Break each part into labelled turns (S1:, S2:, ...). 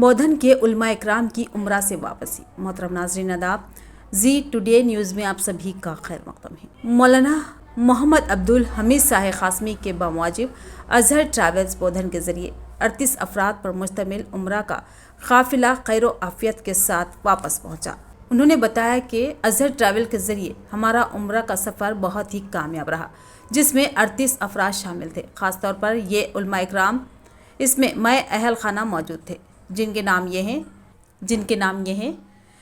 S1: बौधन के उलमा इकराम की उम्रा से वापसी। मोहतरम नाज़रीन आदाब, जी टुडे न्यूज़ में आप सभी का खैर मक़दम है। मौलाना मोहम्मद अब्दुल हमीद साहिब क़ासमी के बामुजिब अज़हर ट्रैवल्स बौधन के ज़रिए 38 अफराद पर मुश्तमिल उम्रा का काफ़िला खैर व आफ़ियत के साथ वापस पहुँचा। उन्होंने बताया कि अज़हर ट्रैवल के ज़रिए हमारा उम्रा का सफ़र बहुत ही कामयाब रहा, जिसमें 38 अफराद शामिल थे। ख़ास तौर पर ये उलमा इकराम, इसमें मैं अहल खाना मौजूद थे, जिनके नाम ये हैं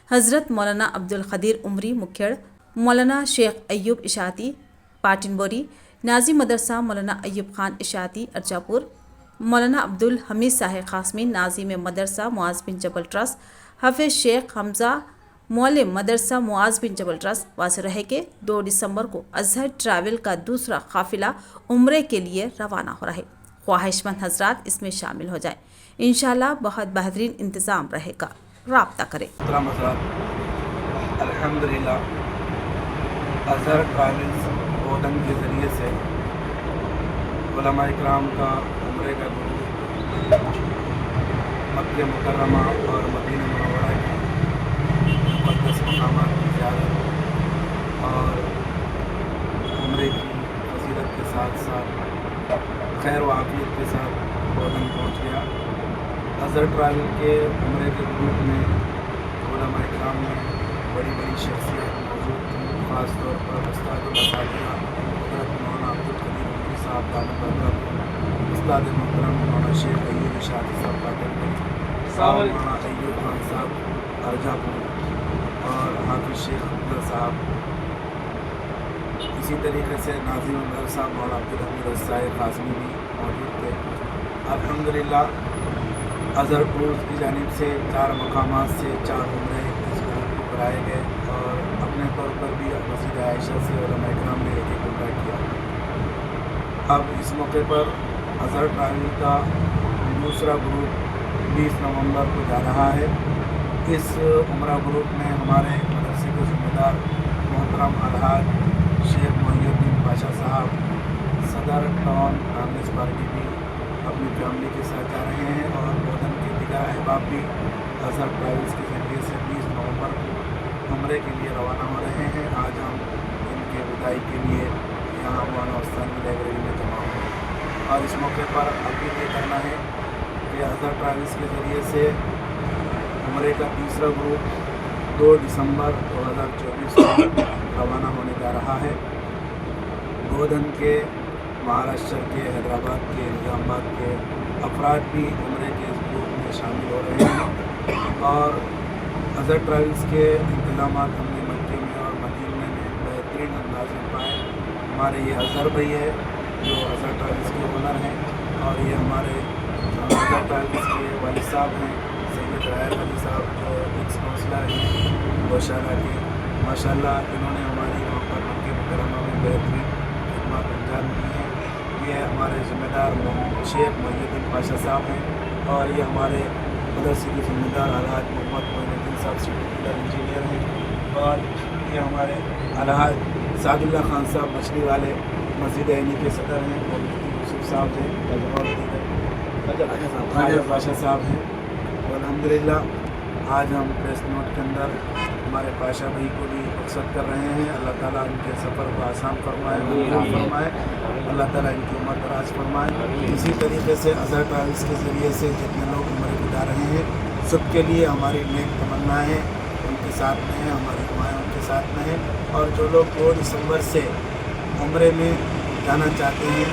S1: हज़रत मौलाना अब्दुल क़दीर उमरी मुखेड़, मौलाना शेख अय्यूब इशाती पाटिनबोरी, नाजी मदरसा मौलाना अय्यूब ख़ान इशाती अर्जापुर, मौलाना अब्दुल हमीद साहिब क़ासमी नाज़िम मदरसा मुआज़ बिन जबल ट्रस्ट, हाफिज़ शेख हमज़ा मौलिम मदरसा मुआज़ बिन जबल ट्रस्ट। वाज़ेह रहे कि 2 दिसंबर को अज़हर ट्रैवल का दूसरा काफ़िला उम्रे के लिए रवाना हो रहा है। ख्वाहिशमंद हज़रात इसमें शामिल हो जाएं, इंशाअल्लाह बहुत बेहतरीन इंतज़ाम रहेगा। राब्ता करें।
S2: अल्हम्दुलिल्लाह, अज़हर ट्रैवल्स बौधन के ज़रिए से उलमा इकराम का उम्रे का ग्रुप मक्के मुकर्रमा और मदीना मुनव्वरा के मुक़द्दस मक़ामात की ज़ियारत और उम्रे की फजीलत के साथ साथ खैर व आफ़ियत के साथ बौधन पहुँच गया। अज़हर ट्रैवल के उम्रे के ग्रुप में उलमा इकराम में बड़ी बड़ी शख्सियत मौजूद थी। ख़ास तौर पर उस्ताद मसालिया हज़रत मौलाना अब्दुल क़दीर उमरी साहब दामद बरकत, उस्ताद मोहतरम मौलाना शेख अय्यूब इशाती साहब पाटिनबोरी, मौलाना अय्यूब खान साहब अर्जापुर और हाफिज़ शेख हमज़ा साहब। इसी तरीके से नाज़िम मदरसा मौलाना अब्दुल हमीद साहिब क़ासमी भी मौजूद थे। अल्हम्दुलिल्लाह, अज़हर टूर्स की जानिब से 4 मकामात से 4 उम्रे इस ग्रुप को कराए गए और अपने तौर पर भी मस्जिद आयशा से उलमा इकराम ने एक उम्रा किया। अब इस मौके पर अज़हर ट्रैवल का दूसरा ग्रुप 20 नवंबर को जा रहा है। इस उम्रा ग्रुप में हमारे मदरसे के ज़िम्मेदार मोहतरम अलहाज शेख मोहिउद्दीन पाशा साहब, सदर टाउन कांग्रेस पार्टी भी अपनी फैमिली के साथ जा रहे हैं और बौधन के दिगर अहबाब भी अज़हर ट्रैवल्स के ज़रिए से 20 नवंबर को उम्रे के लिए रवाना हो रहे हैं। आज हम इनके विदाई के लिए यहाँ मौलाना उस्तानी लाइब्रेरी में जमा हुए और इस मौके पर अपील ये करना है कि अज़हर ट्रैवल्स के ज़रिए से उम्रे का तीसरा ग्रुप 2 दिसंबर 2024 को रवाना होने जा रहा है। बौधन के, महाराष्ट्र के, हैदराबाद के, निज़ामाबाद के अफराद भी उम्रे के इस ग्रुप में शामिल हो रहे हैं और अज़हर ट्रैवल्स के इंतज़ामात हमने मक्के में और मदीने में बेहतरीन अंदाज में पाए। हमारे ये अज़हर भाई है जो अज़हर ट्रैवल्स के ओनर हैं और ये हमारे अज़हर ट्रैवल्स के वालिद साहब हैं सैयद रायल अली साहब, जो एक्स काउंसलर हैं गौशाला के। माशाअल्लाह, इन्होंने हमारी वहाँ पर मक्के मुकर्रमा में बेहतरीन खिदमत अंजाम दी है। ये हमारे ज़िम्मेदार शेख मोहिउद्दीन पाशा साहब हैं और ये हमारे मदरसे के ज़िम्मेदार अलहाज मोहम्मद मोइनुद्दीन साहब सिविल इंजीनियर हैं और ये हमारे अलहाज सादुल्ला खान साहब मछली वाले मस्जिद ऐनी के सदर हैं और मुफ्ती यूसुफ साहब हैं और खाजा पाशा साहब हैं। अल्हम्दुलिल्लाह, आज हम प्रेस नोट के अंदर हमारे पाशा भाई को भी मकसद कर रहे हैं। अल्लाह ताला इनके सफ़र को आसान फरमाए, मंजूर फरमाए, अल्लाह ताला इनकी उम्र दराज फरमाए। इसी तरीके से अज़हर ट्रैवल्स के ज़रिए से जितने लोग उम्र बिता रहे हैं सबके लिए हमारी नेक तमन्नाएँ उनके साथ में हैं, हमारी दुआएँ उनके साथ में हैं। और जो लोग 2 दिसंबर से उम्रे में जाना चाहते हैं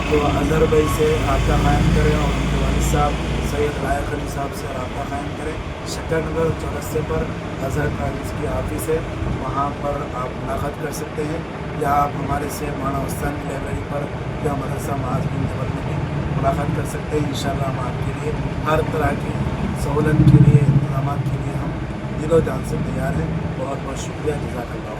S2: तो अज़हर भाई से रब्ता कायम करें और उनके वालिद साहब सैयद रायल अली साहब से रब्ता कायम करें। शक्करनगर चौरस्ते पर अज़हर ट्रैवल्स की ऑफ़िस है, वहाँ पर आप मुलाकात कर सकते हैं या आप हमारे से मौलाना उस्तानी लाइब्रेरी पर या मदरसा मुआज़ बिन जबल में भी मुलाकात कर सकते हैं। इंशाअल्लाह हम आपके लिए हर तरह की सहूलत के लिए, इंतज़ामात के लिए हम दिलो जान से तैयार हैं। बहुत बहुत शुक्रिया, जज़ाकल्लाह।